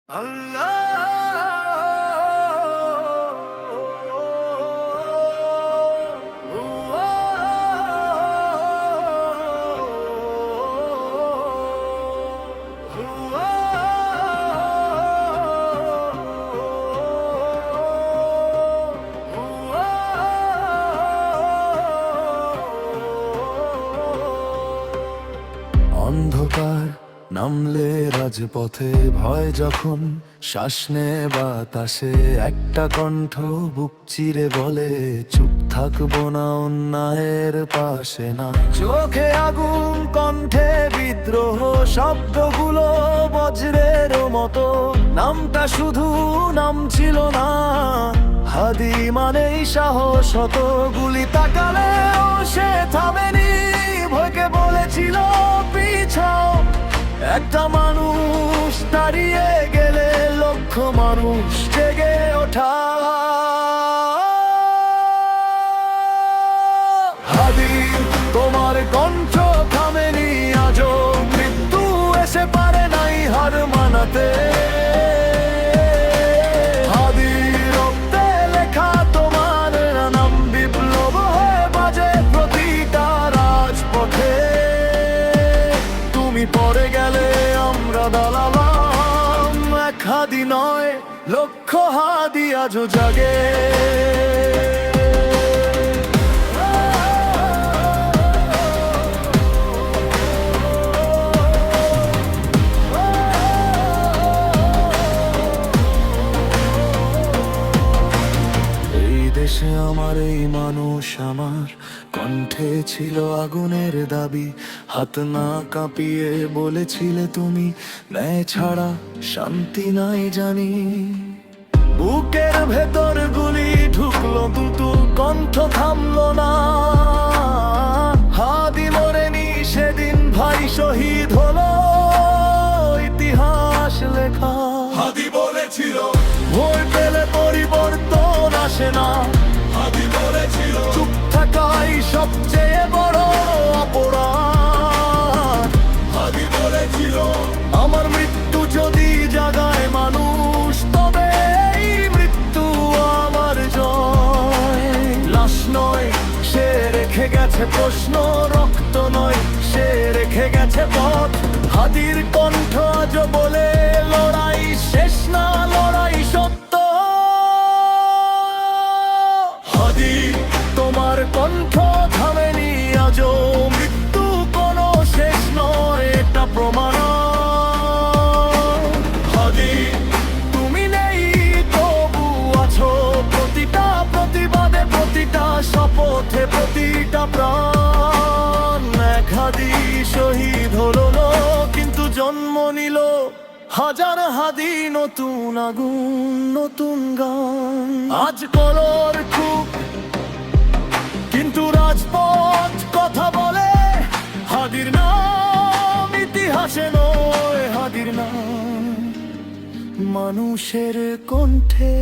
অন্ধকার নামলে রাজপথে ভয় যখন শ্বাস নে বাতাসে একটা কণ্ঠ বুক চিরে বলে চুপ থাকবো না অন্যায়ের পাশে না। চোখে আগুন কণ্ঠে বিদ্রোহ শব্দগুলো বজ্রের মতো। নামটা শুধু নাম ছিল না, হাদি মানেই সাহস। হত গুলি তাকালেও সে থামেনি, ভয়কে বলেছিল পিছাও। একটা মানুষ দাঁড়িয়ে গেলে লক্ষ মানুষ জেগে ওঠা। হাদি তোমার কণ্ঠ থামেনি আজও, মৃত্যু এসে পারে নাই হার মানাতে। পরে গেলে আমরা দালালাম, এক হাদি নয় লক্ষ হাদি আজও জাগে। দেশে আমার এই মানুষ, আমার কণ্ঠে ছিল আগুনের দাবি। হাত না কাঁপিয়ে বলেছিলে তুমি, ন্যায় ছাড়া শান্তি নাই জানি। বুকের ভেতর গুলি ঢুকলো কিন্তু কণ্ঠ থামলো না। হাদি মরেনি সেদিন, ভাই শহীদ হলো, ইতিহাস লেখা। হাদি বলেছিল ভয় পেলে পরিবর্তন আসে না। হাদি বলেছিল চুপ থাকাই সবচেয়ে বড় অপরাধ। হাদি বলেছিল আমার মৃত্যু যদি জাগায় মানুষ, তবে এই মৃত্যু আমার জয়। লাশ নয় সে রেখে গেছে প্রশ্ন, রক্ত নয় সে রেখে গেছে পথ। হাদির কণ্ঠ আজ বলে লড়াই শেষ না, লড়াই সত্য। হাদি তোমার কণ্ঠ থামেনি আজও, মৃত্যু কোনো শেষ নয় এটা প্রমাণ। হাদি তুমি নেই তবু আছো, প্রতিটা প্রতিবাদে প্রতিটা শপথে প্রতিটা প্রাণ। এক হাদি শহীদ হলো না, কিন্তু জন্ম নিল হাজার হাদি। নতুন আগুন নতুন গান, আজ কলর খুব কিন্তু রাজপথ কথা বলে। হাদির নাম ইতিহাসে নয়, হাদির নাম মানুষের কণ্ঠে।